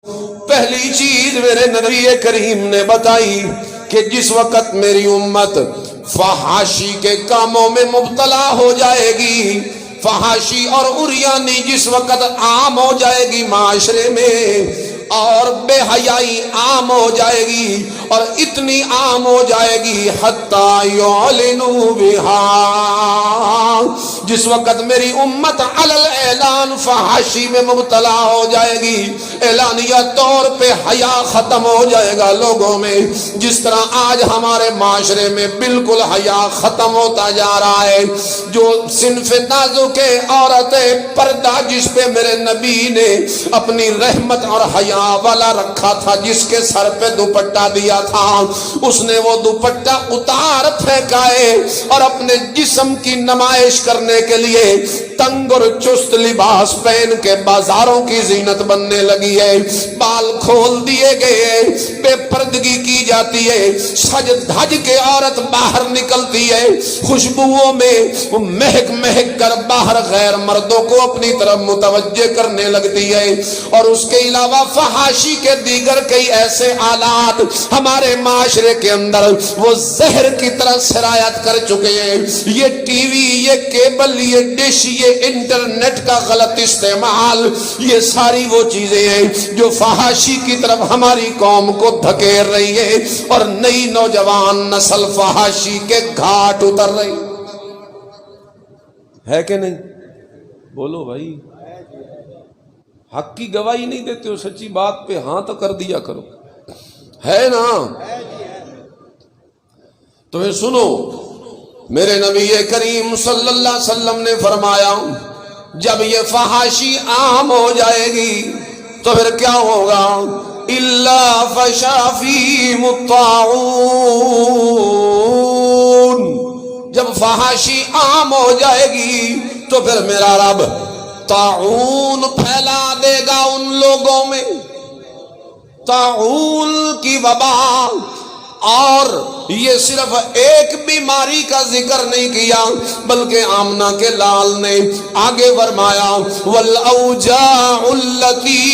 پہلی چیز میرے نبی کریم نے بتائی کہ جس وقت میری امت فحاشی کے کاموں میں مبتلا ہو جائے گی، فحاشی اور عریانی جس وقت عام ہو جائے گی معاشرے میں، اور بے حیائی عام ہو جائے گی، اور اتنی عام ہو جائے گی حتی یعلنوا بہا، جس وقت میری امت علی الاعلان فحاشی میں مبتلا ہو جائے گی، اعلانیہ طور پہ حیا ختم ہو جائے گا لوگوں میں، جس طرح آج ہمارے معاشرے میں بالکل حیا ختم ہوتا جا رہا ہے۔ جو صنف نازک عورتیں پردہ جس پہ میرے نبی نے اپنی رحمت اور حیا والا رکھا تھا، جس کے سر پہ دوپٹہ دیا تھا، اس نے وہ دوپٹہ اتار پھینکائے اور اپنے جسم کی نمائش کرنے کے لیے تنگ اور چست لباس پہن کے بازاروں کی زینت بننے لگی ہے، بال کھول دیے گئے، بے پردگی کی جاتی ہے، سج دھج کے عورت باہر نکلتی ہے، خوشبوؤں میں مہک مہک کر باہر غیر مردوں کو اپنی طرف متوجہ کرنے لگتی ہے، اور اس کے علاوہ فحاشی کے دیگر کئی ایسے آلات ہمارے معاشرے کے اندر وہ زہر کی طرح سرایت کر چکے ہیں۔ یہ ٹی وی، یہ کیبل، یہ ڈش، یہ انٹرنیٹ کا غلط استعمال، یہ ساری وہ چیزیں ہیں جو فحاشی کی طرف ہماری قوم کو دھکیل رہی ہے، اور نئی نوجوان نسل فحاشی کے گھاٹ اتر رہی ہے کہ نہیں؟ بولو بھائی، حق کی گواہی نہیں دیتے ہو، سچی بات پہ ہاں تو کر دیا کرو، ہے نا؟ تمہیں سنو، میرے نبی کریم صلی اللہ علیہ وسلم نے فرمایا جب یہ فحاشی عام ہو جائے گی تو پھر کیا ہوگا؟ الا فشا فیہم الطاعون، جب فحاشی عام ہو جائے گی تو پھر میرا رب طاعون پھیلا دے گا ان لوگوں میں، طاعون کی وبا۔ اور یہ صرف ایک بیماری کا ذکر نہیں کیا بلکہ آمنہ کے لال نے آگے فرمایا والاوجاع التي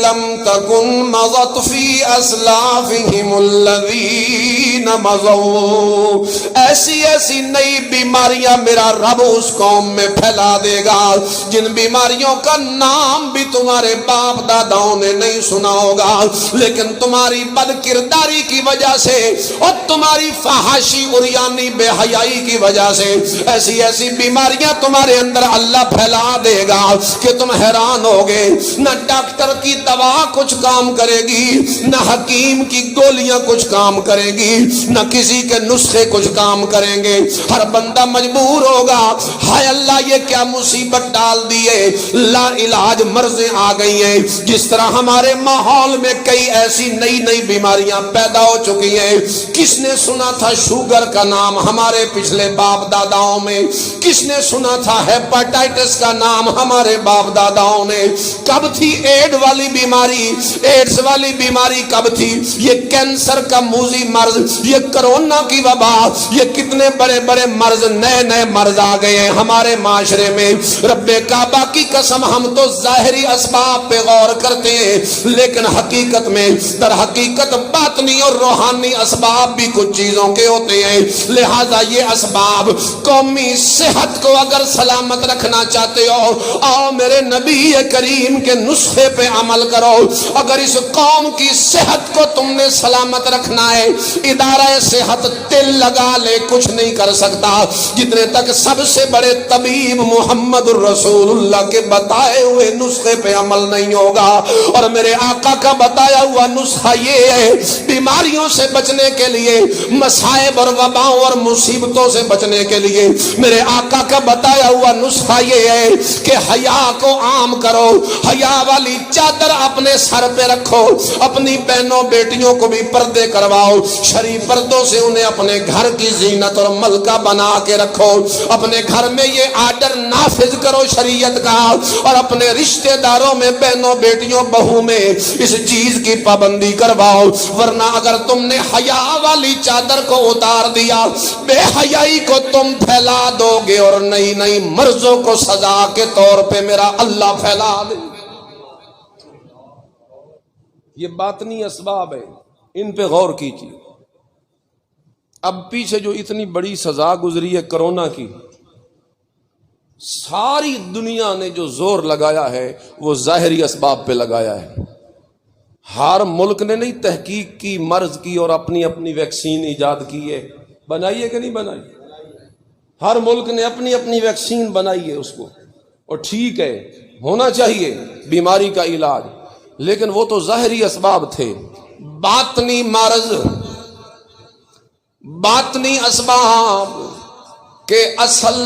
لم تكن مضت في اسلافهم الذين مضوا، ایسی ایسی نئی بیماریاں میرا رب اس قوم میں پھیلا دے گا جن بیماریوں کا نام بھی تمہارے باپ داداؤں نے نہیں سنا ہوگا، لیکن تمہاری بد کرداری کی وجہ سے اور تمہاری فحاشی عریانی بے حیائی کی وجہ سے ایسی ایسی بیماریاں تمہارے اندر اللہ پھیلا دے گا کہ تم حیران ہوگے۔ نہ ڈاکٹر کی دوا کچھ کام کرے گی، نہ حکیم کی گولیاں کچھ کام کرے گی، نہ کسی کے نسخے کچھ کام کریں گے، ہر بندہ مجبور ہوگا، ہائے اللہ یہ کیا مصیبت ڈال دی ہے، لا علاج مرضیں آ گئی ہیں۔ جس طرح ہمارے ماحول میں کئی ایسی نئی نئی بیماریاں پیدا ہو چکی ہے، کس نے سنا تھا شوگر کا نام ہمارے پچھلے باپ داداؤں میں؟ کس نے سنا تھا ہیپاٹائٹس کا نام ہمارے باپ داداؤں نے؟ کب تھی ایڈ والی بیماری، ایڈز والی بیماری کب تھی؟ یہ کینسر کا موذی مرض، یہ کرونا کی وبا، یہ کتنے بڑے بڑے مرض، نئے نئے مرض آ گئے ہیں ہمارے معاشرے میں۔ رب کعبہ کی قسم ہم تو ظاہری اسباب پہ غور کرتے ہیں، لیکن حقیقت میں در حقیقت باطنی اور روحانی اسباب بھی کچھ چیزوں کے ہوتے ہیں۔ لہذا یہ اسباب قومی صحت کو اگر سلامت رکھنا چاہتے ہو، آؤ میرے نبی کریم کے نسخے پہ عمل کرو۔ اگر اس قوم کی صحت کو تم نے سلامت رکھنا ہے، ادارہ صحت تل لگا لے کچھ نہیں کر سکتا جتنے تک سب سے بڑے طبیب محمد الرسول اللہ کے بتائے ہوئے نسخے پہ عمل نہیں ہوگا۔ اور میرے آقا کا بتایا ہوا نسخہ یہ ہے، بیماریوں سے بچنے کے لیے، مصائب اور وباؤں اور مصیبتوں سے بچنے کے لیے میرے آقا کا بتایا ہوا نسخہ یہ ہے کہ حیا کو عام کرو، حیا والی چادر اپنے سر پہ رکھو، اپنی بہنوں بیٹیوں کو بھی پردے کرواؤ، شریف پردوں سے انہیں اپنے گھر کی زینت اور ملکہ بنا کے رکھو، اپنے گھر میں یہ آرڈر نافذ کرو شریعت کا، اور اپنے رشتہ داروں میں بہنوں بیٹیوں بہو میں اس چیز کی پابندی کرواؤ۔ ورنہ اگر تم نے حیا والی چادر کو اتار دیا، بے حیائی کو تم پھیلا دو گے اور نئی نئی مرضوں کو سزا کے طور پہ میرا اللہ پھیلا دے۔ یہ باطنی اسباب ہے، ان پہ غور کیجیے۔ اب پیچھے جو اتنی بڑی سزا گزری ہے کرونا کی، ساری دنیا نے جو زور لگایا ہے وہ ظاہری اسباب پہ لگایا ہے۔ ہر ملک نے نہیں تحقیق کی، مرض کی اور اپنی اپنی ویکسین ایجاد کی ہے، بنائی ہے کہ نہیں بنائی؟ ہر ملک نے اپنی اپنی ویکسین بنائی ہے اس کو، اور ٹھیک ہے، ہونا چاہیے بیماری کا علاج، لیکن وہ تو ظاہری اسباب تھے۔ باطنی مرض، باطنی اسباب کہ اصل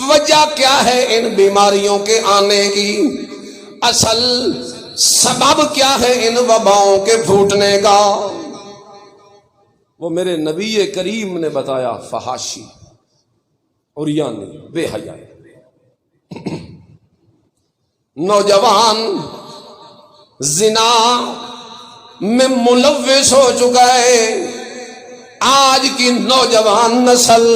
وجہ کیا ہے ان بیماریوں کے آنے کی، اصل سبب کیا ہے ان وباؤں کے پھوٹنے کا، وہ میرے نبی کریم نے بتایا۔ فحاشی اور یعنی بے حیائی، نوجوان زنا میں ملوث ہو چکا ہے۔ آج کی نوجوان نسل،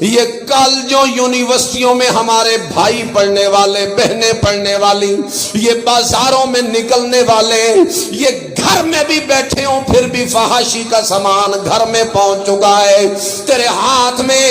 یہ کالجوں یونیورسٹیوں میں ہمارے بھائی پڑھنے والے، بہنیں پڑھنے والی، یہ بازاروں میں نکلنے والے، یہ گھر میں بھی بیٹھے ہوں پھر بھی فحاشی کا سامان گھر میں پہنچ چکا ہے۔ تیرے ہاتھ میں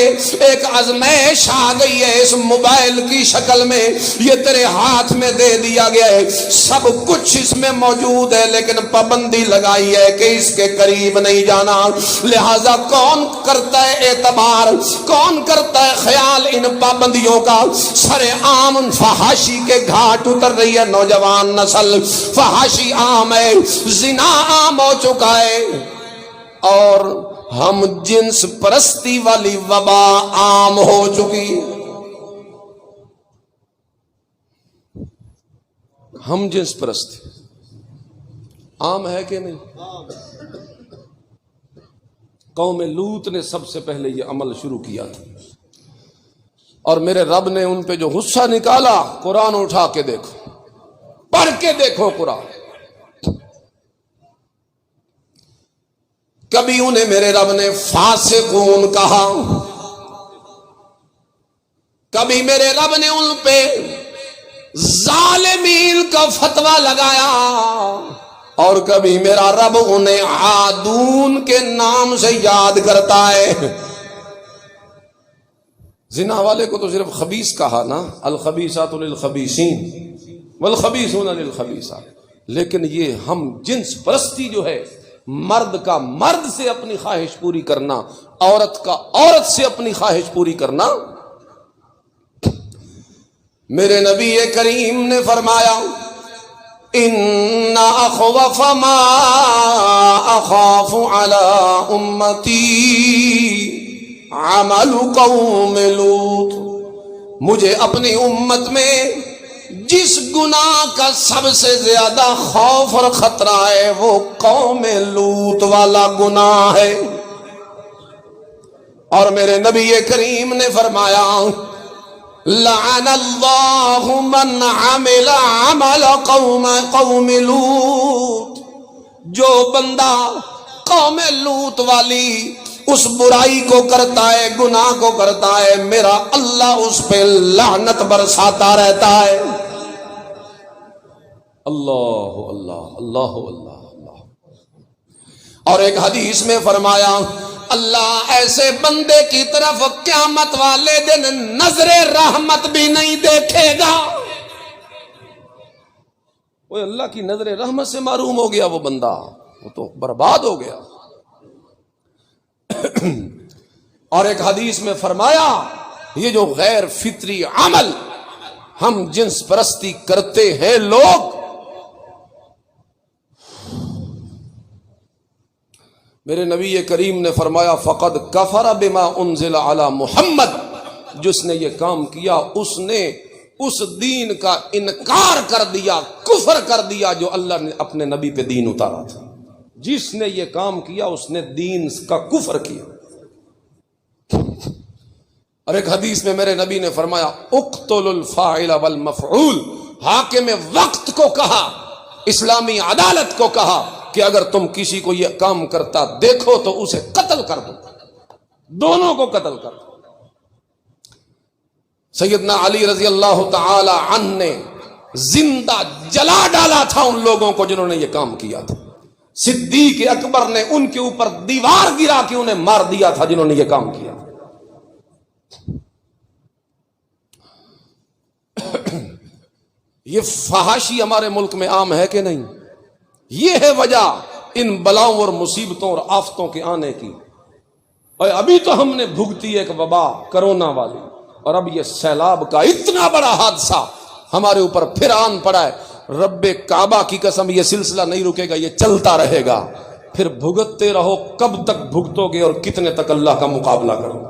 ایک آزمائش آ گئی ہے اس موبائل کی شکل میں، یہ تیرے ہاتھ میں دے دیا گیا ہے، سب کچھ اس میں موجود ہے، لیکن پابندی لگائی ہے کہ اس کے قریب نہیں جانا۔ لہذا کون کرتا ہے اعتبار، کون کرتا ہے خیال ان پابندیوں کا؟ سر عام فحاشی کے گھاٹ اتر رہی ہے نوجوان نسل، فحاشی عام ہے، زنا عام ہو چکا ہے، اور ہم جنس پرستی والی وبا عام ہو چکی۔ ہم جنس پرستی عام ہے کہ نہیں؟ قوم لوط نے سب سے پہلے یہ عمل شروع کیا تھا، اور میرے رب نے ان پہ جو غصہ نکالا، قرآن اٹھا کے دیکھو، پڑھ کے دیکھو قرآن۔ کبھی انہیں میرے رب نے فاسقون کہا، کبھی میرے رب نے ان پہ ظالمین کا فتویٰ لگایا، اور کبھی میرا رب انہیں عادون کے نام سے یاد کرتا ہے۔ زنا والے کو تو صرف خبیث کہا نا، الخبیثات للخبیثین والخبیثون للخبیثات، لیکن یہ ہم جنس پرستی جو ہے، مرد کا مرد سے اپنی خواہش پوری کرنا، عورت کا عورت سے اپنی خواہش پوری کرنا، میرے نبی کریم نے فرمایا ان اخوف ما اخاف على امتی عمل قوم لوط، مجھے اپنی امت میں جس گناہ کا سب سے زیادہ خوف اور خطرہ ہے وہ قوم لوط والا گناہ ہے۔ اور میرے نبی کریم نے فرمایا لعن اللہ من عمل عمل قوم لوط، جو بندہ قوم لوط والی اس برائی کو کرتا ہے، گناہ کو کرتا ہے، میرا اللہ اس پہ لعنت برساتا رہتا ہے۔ اللہ اللہ اللہ اللہ اللہ۔ اور ایک حدیث میں فرمایا اللہ ایسے بندے کی طرف قیامت والے دن نظر رحمت بھی نہیں دیکھے گا۔ وہ اللہ کی نظر رحمت سے محروم ہو گیا، وہ بندہ وہ تو برباد ہو گیا۔ اور ایک حدیث میں فرمایا یہ جو غیر فطری عمل ہم جنس پرستی کرتے ہیں لوگ، میرے نبی کریم نے فرمایا فقد کفر بما انزل علی محمد، جس نے یہ کام کیا اس نے اس دین کا انکار کر دیا، کفر کر دیا جو اللہ نے اپنے نبی پہ دین اتارا تھا۔ جس نے یہ کام کیا اس نے دین کا کفر کیا۔ اور ایک حدیث میں میرے نبی نے فرمایا اقتل الفاعل والمفعول، حاکم وقت کو کہا، اسلامی عدالت کو کہا کہ اگر تم کسی کو یہ کام کرتا دیکھو تو اسے قتل کر دو، دونوں کو قتل کر دو۔ سیدنا علی رضی اللہ تعالی عنہ نے زندہ جلا ڈالا تھا ان لوگوں کو جنہوں نے یہ کام کیا تھا۔ صدیق اکبر نے ان کے اوپر دیوار گرا کے انہیں مار دیا تھا جنہوں نے یہ کام کیا. یہ فحاشی ہمارے ملک میں عام ہے کہ نہیں؟ یہ ہے وجہ ان بلاؤں اور مصیبتوں اور آفتوں کے آنے کی. اور ابھی تو ہم نے بھگتی ایک وبا کرونا والی، اور اب یہ سیلاب کا اتنا بڑا حادثہ ہمارے اوپر پھر آن پڑا ہے. رب کعبہ کی قسم یہ سلسلہ نہیں رکے گا، یہ چلتا رہے گا. پھر بھگتتے رہو. کب تک بھگتو گے اور کتنے تک اللہ کا مقابلہ کرو؟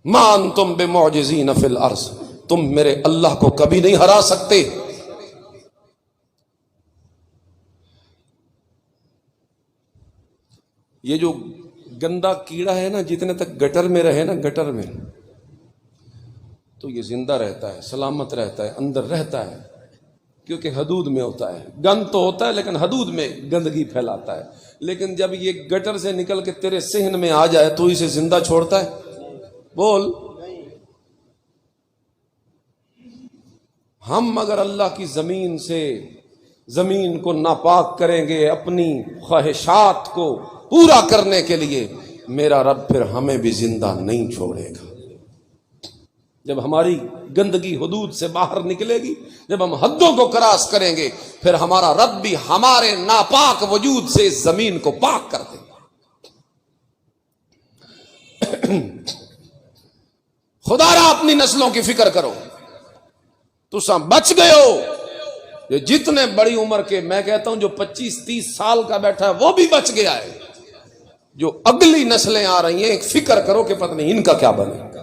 ما انتم بمعجزین فی الارض، تم میرے اللہ کو کبھی نہیں ہرا سکتے. یہ جو گندا کیڑا ہے نا، جتنے تک گٹر میں رہے نا، گٹر میں، تو یہ زندہ رہتا ہے، سلامت رہتا ہے، اندر رہتا ہے، کیونکہ حدود میں ہوتا ہے. گند تو ہوتا ہے لیکن حدود میں گندگی پھیلاتا ہے. لیکن جب یہ گٹر سے نکل کے تیرے صحن میں آ جائے تو اسے زندہ چھوڑتا ہے؟ بول. ہم اگر اللہ کی زمین سے زمین کو ناپاک کریں گے اپنی خواہشات کو پورا کرنے کے لیے، میرا رب پھر ہمیں بھی زندہ نہیں چھوڑے گا. جب ہماری گندگی حدود سے باہر نکلے گی، جب ہم حدوں کو کراس کریں گے، پھر ہمارا رب بھی ہمارے ناپاک وجود سے اس زمین کو پاک کر دے گا. خدا را اپنی نسلوں کی فکر کرو. تساں بچ گئے ہو. یہ جتنے بڑی عمر کے، میں کہتا ہوں جو 25-30 سال کا بیٹھا ہے وہ بھی بچ گیا ہے. جو اگلی نسلیں آ رہی ہیں، ایک فکر کرو کہ پتہ نہیں ان کا کیا بنے.